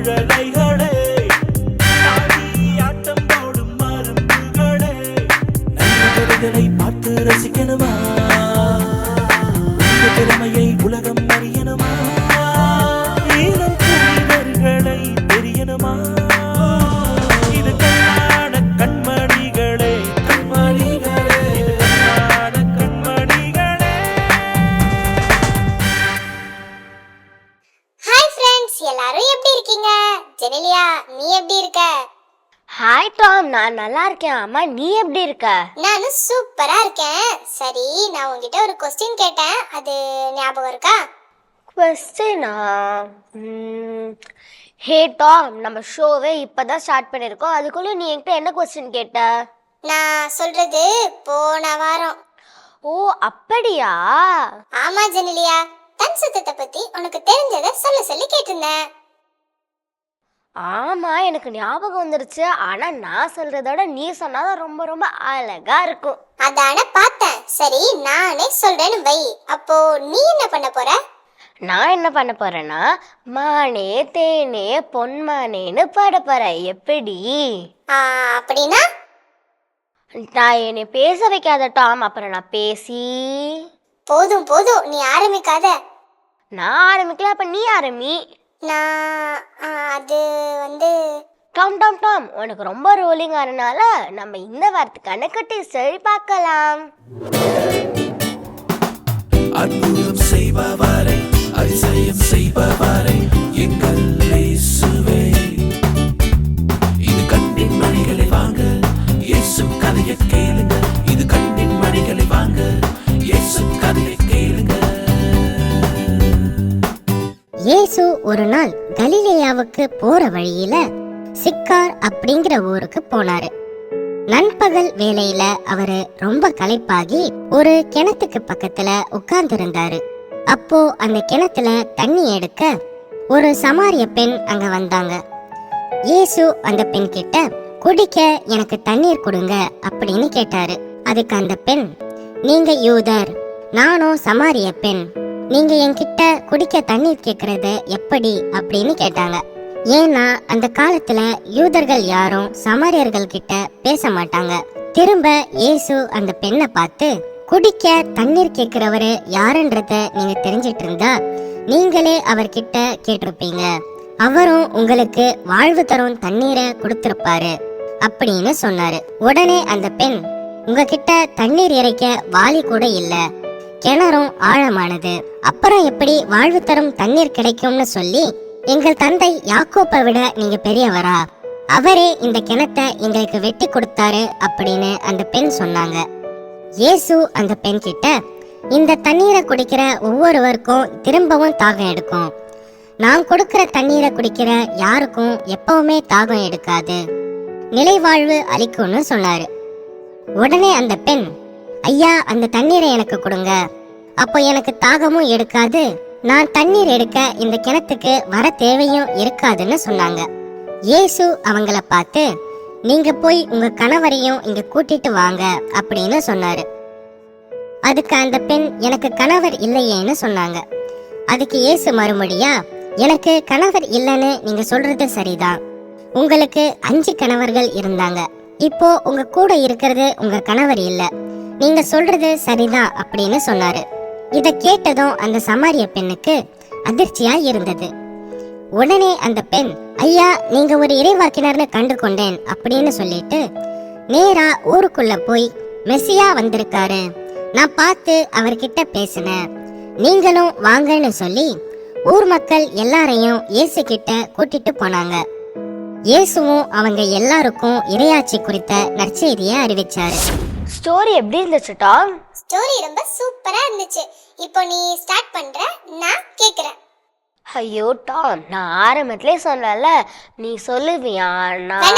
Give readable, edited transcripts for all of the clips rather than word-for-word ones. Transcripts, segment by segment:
குழலைகளே, ஆட்டம் போடும் மருந்துகளே, நல்லவர்களை பார்த்து ரசிக்கணுமா? உங்க திறமையை உலகம் அறியணுமா? ஈனம் புரிவர்களை தெரியணுமா? இது கண்ணான கண்மணிகளே, கண்மணிகளே, இது கண்ணான கண்மணிகளே. ஹாய் ஃப்ரெண்ட்ஸ், எல்லாரும் எப்படி இருக்கீங்க? ஜெனிலியா, நீ எப்படி இருக்க? ஹாய் டாம், நான் நல்லா இருக்கேன். அம்மா, நீ எப்படி இருக்க? நானும் சூப்பரா இருக்கேன். சரி, நான் உங்ககிட்ட ஒரு கொஸ்டின் கேட்டேன், அது ஞாபகம் இருக்கா? கொஸ்டினா? ஹே டாம், நம்ம ஷோவே இப்பதான் ஸ்டார்ட் பண்ணியிருக்கோம். அதுக்குள்ள நீ என்கிட்ட என்ன கொஸ்டின் கேட்ட? நான் சொல்றது போன வாரம். ஓ, அப்படியா? ஆமா ஜெனிலியா, தன் சுத்தத்தை பத்தி உனக்கு தெரிஞ்சதை சொல்ல சொல்லி கேட்டிருந்தேன். ஆமா, எனக்கு ஞாபகம் வந்துருச்சு. ஆனா நான் சொல்றதோட நீ சொன்னாதான் ரொம்ப ரொம்ப அழகா இருக்கும். அதான பார்த்தேன். சரி, நானே சொல்றேன்னு வை. அப்போ நீ என்ன பண்ண போற? நான் என்ன பண்ண போறேன்னா, மானே தேனே பொன்மானேன்னு பாட போறேன். எப்படி? அப்படின்னா? நான் என்னை பேச வைக்காத டாம், அப்புறம் நான் பேசி. போதும் போதும், நீ ஆரம்பிக்காத. நான் ஆரம்பிக்கல, அப்ப நீ ஆரம்பி. நான் அது வந்து டாம் டாம் டாம், உனக்கு ரொம்ப ரோலிங் ஆனனால நம்ம இந்த வாரத்துக்கான குட்டி சரி பார்க்கலாம். அற்புதம் செய்பவரை, அதிசயம் செய்பவரை, எங்கள் இயேசுவே. இது கண்ணின் மணிகளை வாங்க, இயேசு கதையை கேளுங்க. இது கண்ணின் மணிகளை வாங்க, இயேசு கதையை கேளுங்க. இயேசு ஒரு நாள் கலிலேயாவுக்கு போற வழியில சிக்கார் அப்படிங்கிற ஊருக்கு போனாரு. நண்பகல் வேளையில அவரு ரொம்ப களைப்பாகி ஒரு கிணத்துக்கு பக்கத்துல உட்கார்ந்து இருந்தாரு. அப்போ அந்த கிணத்துல தண்ணி எடுக்க ஒரு சமாரிய பெண் அங்க வந்தாங்க. இயேசு அந்த பெண் கிட்ட குடிக்க எனக்கு தண்ணீர் கொடுங்க அப்படின்னு கேட்டாரு. அதுக்கு அந்த பெண், நீங்க யூதர், நானும் சமாரிய பெண், நீங்க என்கிட்ட குடிக்க தண்ணீர் கேக்குறது எப்படி அப்படின்னு கேட்டாங்க. ஏன்னா அந்த காலத்துல யூதர்கள் யாரும் சமாரியர்கள் கிட்ட பேச மாட்டாங்க. திரும்ப இயேசு அந்த பெண்ணை பார்த்து, குடிக்க தண்ணீர் கேக்குறவரு யாருன்றத நீங்க தெரிஞ்சிட்டு இருந்தா நீங்களே அவர்கிட்ட கேட்டிருப்பீங்க. அவரும் உங்களுக்கு வாழ்வு தரும் தண்ணீரை கொடுத்திருப்பாரு அப்படின்னு சொன்னாரு. உடனே அந்த பெண், உங்ககிட்ட தண்ணீர் இறைக்க வாளி கூட இல்ல, கிணறும் ஆழமானது, அப்புறம் எப்படி வாழ்வு தரும் தண்ணீர் கிடைக்கும்னு சொல்லி, எங்கள் தந்தை யாக்கோப்பை விட நீங்க பெரியவரா? அவரே இந்த கிணத்தை எங்களுக்கு வெட்டி கொடுத்தாரு அப்படின்னு அந்த பெண் சொன்னாங்க. இயேசு அந்த பெண் கிட்ட, இந்த தண்ணீரை குடிக்கிற ஒவ்வொருவருக்கும் திரும்பவும் தாகம் எடுக்கும். நான் கொடுக்கிற தண்ணீரை குடிக்கிற யாருக்கும் எப்பவுமே தாகம் எடுக்காது, நிலைவாழ்வு அளிக்கும்னு சொன்னாரு. உடனே அந்த பெண், ஐயா, அந்த தண்ணீரை எனக்கு கொடுங்க, அப்போ எனக்கு தாகமும் எடுக்காது, நான் தண்ணீர் எடுக்க இந்த கிணத்துக்கு வர தேவையும் இருக்காதுன்னு சொன்னாங்க. இயேசு அவங்கள பார்த்து, நீங்க போய் உங்க கணவரையும் இங்க கூட்டிட்டு வாங்க அப்படின்னு சொன்னாரு. அதுக்கு அந்த பெண், எனக்கு கணவர் இல்லையேன்னு சொன்னாங்க. அதுக்கு இயேசு மறுமொழியா, எனக்கு கணவர் இல்லைன்னு நீங்க சொல்றது சரிதான், உங்களுக்கு 5 கணவர்கள் இருந்தாங்க, இப்போ உங்க கூட இருக்கிறது உங்க கணவர் இல்ல, நீங்க சொல்றது சரிதான் அப்படின்னு சொன்னாரு. இத கேட்டதும் அந்த சமாரிய பெண்ணுக்கு அதிர்ச்சியா இருந்தது. உடனே அந்த பெண், ஐயா, நீங்க ஒரு இறைவாக்கினர்னு கண்டு கொண்டேன் அப்படின்னு சொல்லிட்டு நேரா ஊருக்குள்ள போய், மெசியா வந்திருக்காரு, நான் பார்த்து அவர்கிட்ட பேசினேன், நீங்களும் வாங்கன்னு சொல்லி ஊர் மக்கள் எல்லாரையும் இயேசு கிட்ட கூட்டிட்டு போனாங்க. இயேசுவும் அவங்க எல்லாருக்கும் இறையாட்சி குறித்த நற்செய்தியை அறிவிச்சாரு. ஸ்டோரி எப்படி இருந்துச்சு டாம்? ஸ்டோரி ரொம்ப சூப்பரா இருந்துச்சு. இப்போ நீ ஸ்டார்ட் பண்ற, நான் கேக்குறேன். ஐயோ டாம், நான் ஆரம்பத்திலே சொன்னல, நீ சொல்லுவியா?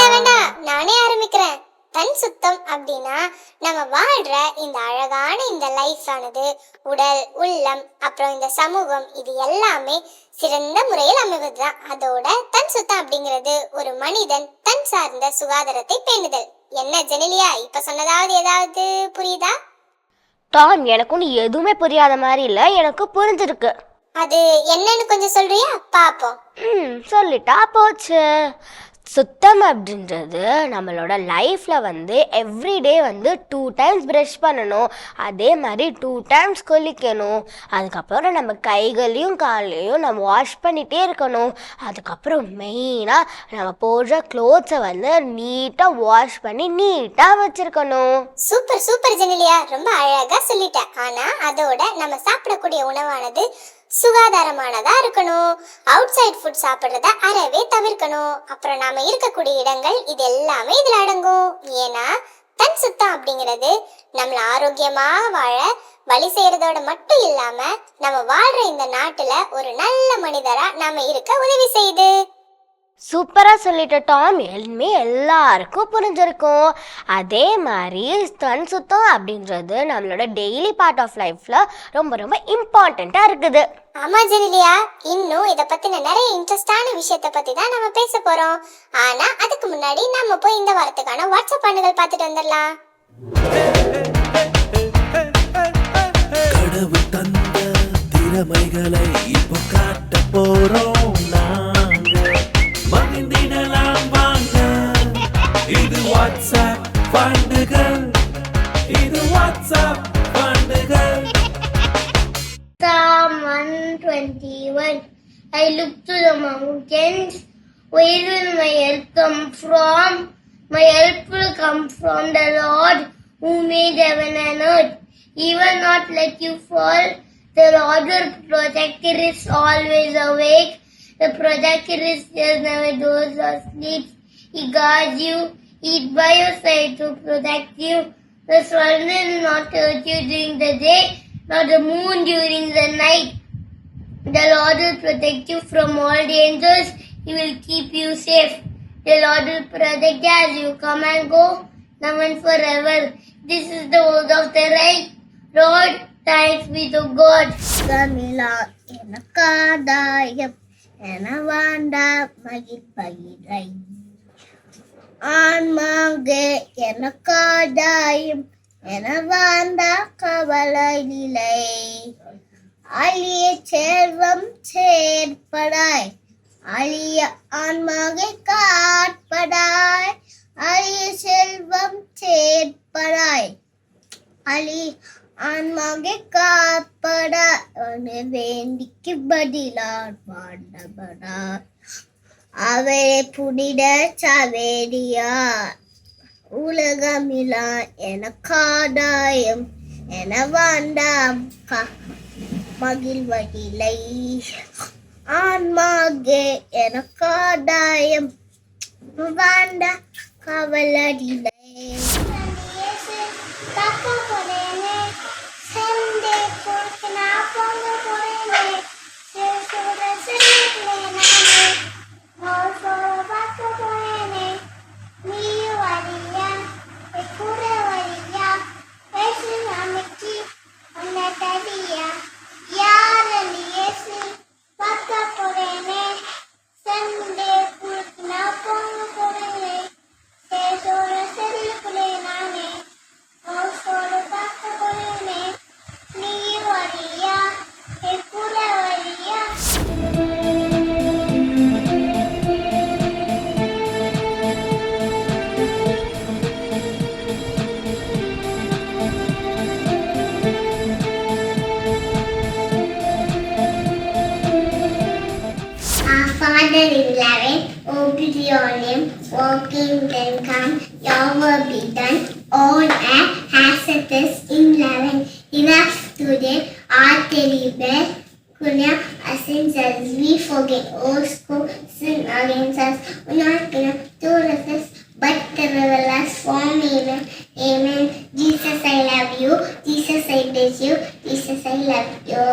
வேண்டாம், நானே ஆரம்பிக்கிறேன். தன் சுத்தம் அப்படின்னா நம்ம வாழ்ற இந்த அழகான இந்த லைஃப் ஆனது உடல், உள்ளம், அப்புறம் இந்த சமூகம், இது எல்லாமே சிறந்த முறையில் அமைவதுதான். அதோட தன் சுத்தம் அப்படிங்கிறது ஒரு மனிதன் தன் சார்ந்த சுகாதாரத்தை பேணுதல். என்ன ஜெனிலியா, இப்ப சொன்னதாவது ஏதாவது புரியுதா? டாம், எனக்கு ஒன்று எதுவுமே புரியாத மாதிரி இல்லை, எனக்கு புரிஞ்சிருக்கு. அது என்னன்னு கொஞ்சம் சொல்றியா? பாப்போம். சொல்லிட்டா போச்சு. சுத்தம் அப்படின்றது நம்மளோட லைஃப்பில் வந்து எவ்ரிடே வந்து 2 டைம்ஸ் ப்ரஷ் பண்ணணும், அதே மாதிரி 2 டைம்ஸ் குளிக்கணும், அதுக்கப்புறம் நம்ம கைகளையும் காலையும் நம்ம வாஷ் பண்ணிகிட்டே இருக்கணும், அதுக்கப்புறம் மெயினாக நம்ம போடுற க்ளோத்ஸை வந்து நீட்டாக வாஷ் பண்ணி நீட்டாக வச்சுருக்கணும். சூப்பர் சூப்பர் ஜெனிலியா, ரொம்ப அழகாக சொல்லிட்டேன். ஆனால் அதோட நம்ம சாப்பிடக்கூடிய உணவானது சுகாதாரமானதா இருக்கணும். அவுட் சைட் ஃபுட் சாப்பிட்றத அறவே தவிர்க்கணும். அப்புறம் நாம இருக்கக்கூடிய இடங்கள் இது எல்லாமே இதுல அடங்கும். ஏன்னா தன் சுத்தம் அப்படிங்கிறது நம்மள ஆரோக்கியமா வாழ வழி செய்யறதோட மட்டும் இல்லாம நம்ம வாழ்ற இந்த நாட்டுல ஒரு நல்ல மனிதரா நாம இருக்க உதவி செய்யுது. சூப்பராக சொல்லிட்ட டாம். இனிமே எல்லாருக்கும் புரிஞ்சிருக்கும். அதே மாதிரி தன் சுத்தம் அப்படின்றது நம்மளோட டெய்லி பார்ட் ஆஃப் லைஃப்பில் ரொம்ப ரொம்ப இம்பார்ட்டண்ட்டாக இருக்குது. ஆமா ஜெனிலியா, இன்னும் இதை பத்தின நிறைய இன்ட்ரெஸ்டான விஷயத்தை பத்தி தான் நம்ம பேச போறோம். ஆனா அதுக்கு முன்னாடி நம்ம போய் இந்த வாரத்துக்கான வாட்ஸ்அப் பண்ணுகள் பார்த்துட்டு வந்துடலாம். கடவுள் தந்த திறமைகளை இப்போ காட்ட போறோம் நாங்க. மகிழ்ந்திடலாம் வாங்க. இது வாட்ஸ்அப் பண்ணுகள். இது WhatsApp பண்ணுகள். Psalm 121. I look to the mountains. Where will my help come from? My help will come from the Lord who made heaven and earth. He will not let you fall. The Lord your protector is always awake. The protector is just never does or sleeps. He guards you. He's by your side to protect you. The sun will not hurt you during the day, nor the moon during the night. The Lord will protect you from all dangers. He will keep you safe. The Lord will protect you as you come and go, now and forever. This is the word of the right Lord. Thanks be to God. Kamila enakadayam enavanda magipagilai. ஆன்மாங்கே எனக்காதாயும் எனவாந்த கவலையில்லை. அழிய செல்வம் சேர்ப்படாய், அழிய ஆன்மாகை காட்படாய். அழிய செல்வம் சேர்ப்படாய், அழி ஆன்மாகை காப்படாய். வேண்டிக்கு பதிலார் பாண்டபடாய். அவரே புனித Saveriyar. உலகமிலா எனக்காதாயம் எனவாண்டாம் மகிழ்வதில்லை. ஆன்மாகே எனக்காதாயம் வாண்ட கவலடில்லை. Father in heaven, hallowed be your name. Your kingdom come, your will be done on earth as it is in heaven. Give us today our daily bread. Forgive our sins as we forgive those who sin against us. Do not give to us, but deliver us from evil. Amen. Jesus, I love you. Jesus, I bless you. Jesus, I love you.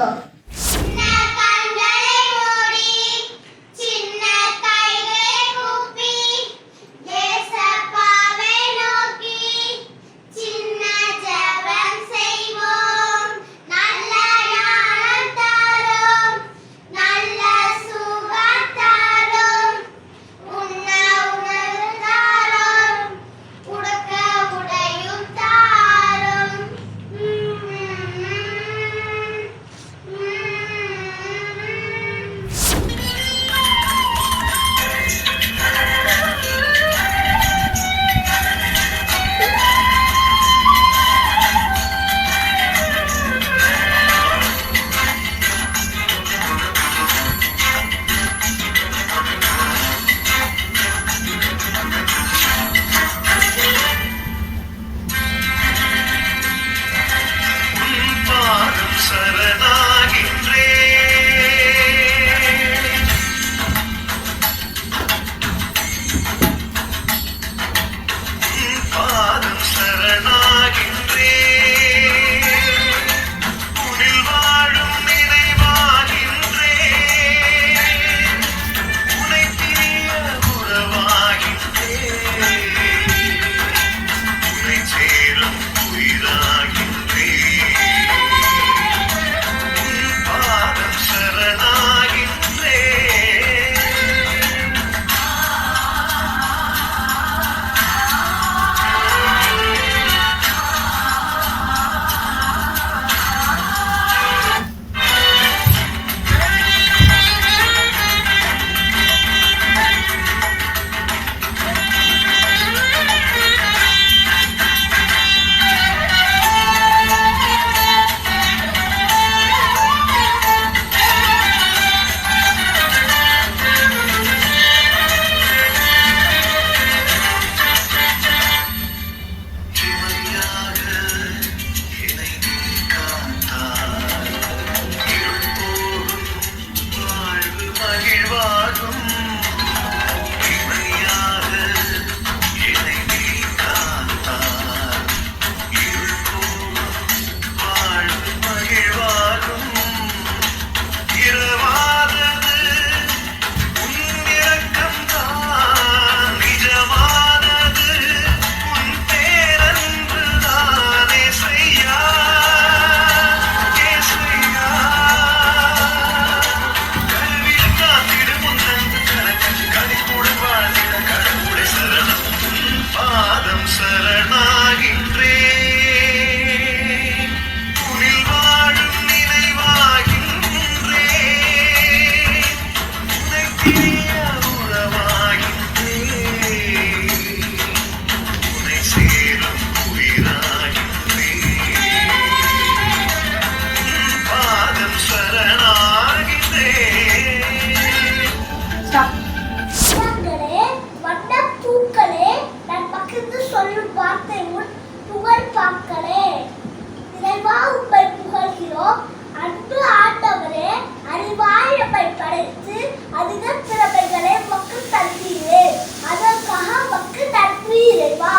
வைத்து அதிக பிறவைகளை மக்கள் தருவீரே, அதற்காக மக்கள் தருவீரேவா.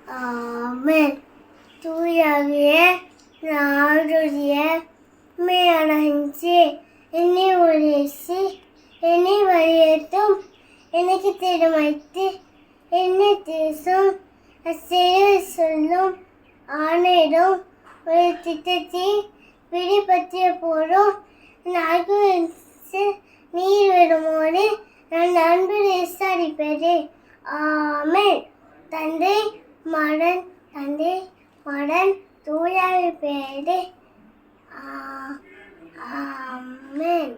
ஆமென். தூயாகிய நாடுடைய மேனஞ்சி என்னை ஒழிசி என்னை வழியேற்றும் எனக்கு திறமைத்து என்னை தேசும் அச்செய்து சொல்லும் ஆணையிடும் ஒரு திட்டத்தை பிடிபற்றிய போதும் நான்கு நீர் விடுமோடு நான் அன்பு விசாரிப்பதே. ஆமென். தந்தை மகன் தூயாவி பேரே. ஆமென்.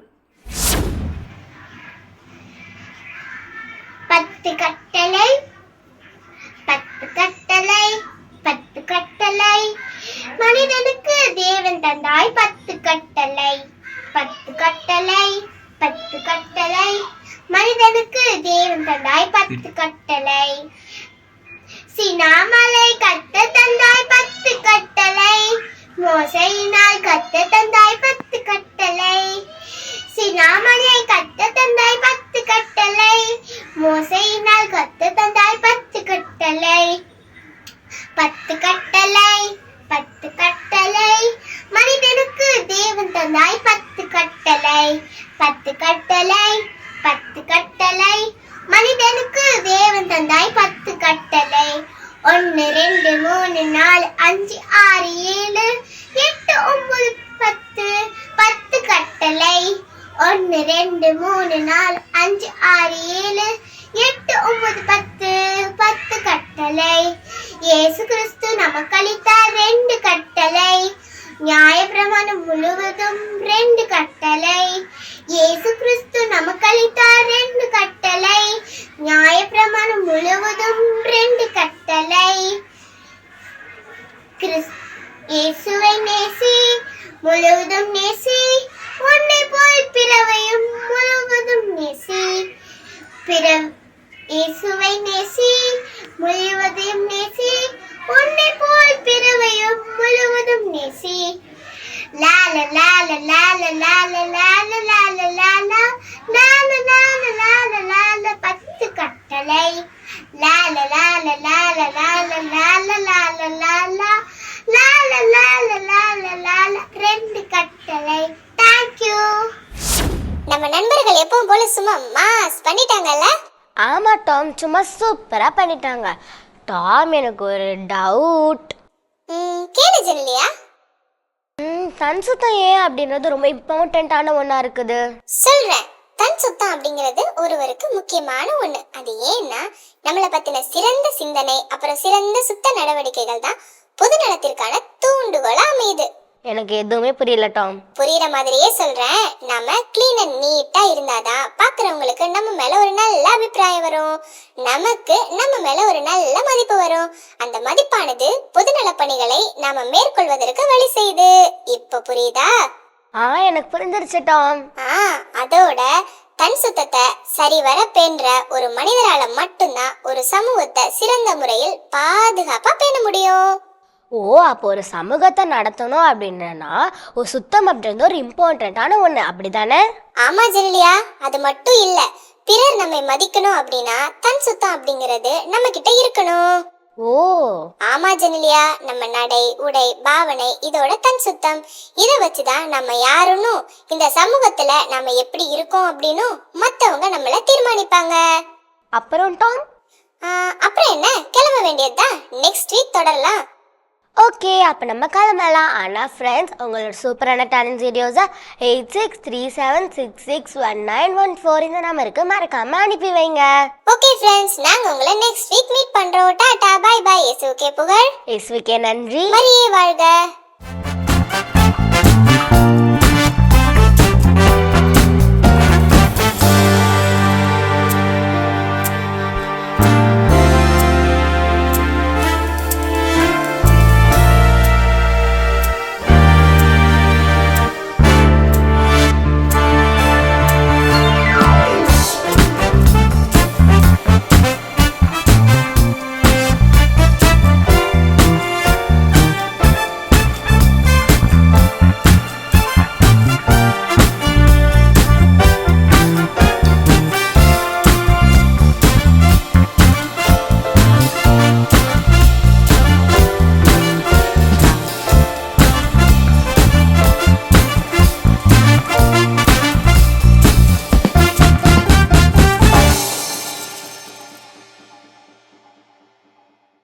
10 கட்டளை 10 கட்டளை 10 கட்டளை மனிதனுக்கு தேவன் தந்தாய் 10 கட்டளை 10 கட்டளை 10 கட்டளை மனிதனுக்கு தேவன் தந்தாய் 10 கட்டளை. சினாமலை கட்ட தந்தாய் 10 கட்டளை, மோசையினால் கட்ட தந்தாய் 10 கட்டளை. சினாமலை கட்ட தந்தாய் 10 கட்டளை, மோசையினால் கட்ட தந்தாய் 10 கட்டளை. 10 கட்டளை 10 கட்டளை மனிதனுக்கு தேவன் தந்தாய் 10 கட்டளை. 10 கட்டளை 10 கட்டளை மனிதனுக்கு தேவன் தந்தாய் 10 கட்டளை. 1 2 3 4 5 6 7 8 9 10 10 கட்டளை. 1 2 3 4 5 6 7 8 9 10 10 கட்டளை. இயேசு கிறிஸ்து நமக்கு அளித்தார் 2 கட்டளை. நியாயப்பிரமாணம் முழுவதும் 2 கட்டளை. இயேசு கிறிஸ்து நமக்கு அளித்தார் 2 கட்டளை. நியாயப்பிரமாணம் முழுவதும் 2 கட்டளை. இயேசுவை நேசி, முழுவதும் நேசி, உன்னை போல் பிறவையும் முழுவதும் நேசி. இயேசுவை நேசி, முழுவதையும் நேசி, உன்னை போல் பிறவையும் முழுவதும் நேசி. லால லால லால லால லால லால லால லால லால லால லால 10 கட்டளை. லால லால லால லால லால லால லால லால லால லால லால 2 கட்டளை. Thank you. நம்ம நண்பர்கள் எப்பவும் போல சும்மா மாஸ் பண்ணிட்டாங்கல்ல? ஆமா டாம், சும்மா சூப்பரா பண்ணிட்டாங்க. டாம், எனக்கு ஒரு டவுட். கேளு ஜெனிலியா. தன் சுத்தம் ஏன் அப்படின்றது ரொம்ப இம்பார்ட்டண்ட்டான ஒன்றா இருக்குது. சொல்றேன். தன் சுத்தம் அப்படிங்கிறது ஒருவருக்கு முக்கியமான ஒண்ணு. அது ஏன்னா நம்மளை பத்தின சிறந்த சிந்தனை அப்புறம் சிறந்த சுத்த நடவடிக்கைகள் தான் பொது நலத்திற்கான தூண்டுகோலா அமையுது. எனக்கு எதுவுமே புரியல டாம். புரியுற மாதிரியே சொல்றேன். நம்ம கிளீன் அண்ட் நீட்டா இருந்தாதான் பாக்குறவங்களுக்கு நம்ம மேல ஒரு நல்ல அபிப்பிராயம் வரும், நமக்கு நம்ம மேல ஒரு நல்ல மதிப்பு வரும். அந்த மதிப்பானது பொதுநல பணிகளை நாம மேற்கொள்வதற்கு வழி செய்யுது. இப்ப புரியுதா? எனக்கு புரிஞ்சிருச்சு டாம். அதோட தன் சுத்தத்தை சரிவர பேண்ற ஒரு மனிதரால மட்டும்தான் ஒரு சமூகத்தை சிறந்த முறையில் பாதுகாப்பா பேண முடியும். ஓ, அப்போ ஒரு சமூகத்தை நடத்தணும் அப்படின்னா ஒரு சுத்தம் அப்படின்றது ஒரு இம்பார்ட்டண்ட்டான ஒன்று, அப்படிதானே? ஆமா ஜெனிலியா, அது மட்டும் இல்ல, பிறர் நம்மை மதிக்கணும் அப்படின்னா தன் சுத்தம் அப்படிங்கிறது நம்ம கிட்ட இருக்கணும். ஓ ஆமா ஜெனிலியா, நம்ம நடை, உடை, பாவனை இதோட தன் சுத்தம். இதை வச்சுதான் நம்ம யாருன்னு, இந்த சமூகத்துல நம்ம எப்படி இருக்கோம் அப்படின்னு மத்தவங்க நம்மள தீர்மானிப்பாங்க. அப்புறம் டாம், அப்புறம் என்ன, கிளம்ப வேண்டியதுதான். நெக்ஸ்ட் வீக் தொடரலாம். ஓகே, அப்போ நம்ம கிளம்பலாம். ஆனால் ஃப்ரெண்ட்ஸ், உங்களோட சூப்பரான டேலண்ட் வீடியோஸை 8637661914 இந்த நம்பருக்கு மறக்காம அனுப்பி வைங்க. ஓகே ஃப்ரெண்ட்ஸ், நாங்க உங்களை நெக்ஸ்ட் வீக் மீட் பண்றோம். Tata, bye bye. இயேசுவுக்கே புகழ், இயேசுவுக்கே நன்றி. மரியே வாழ்க.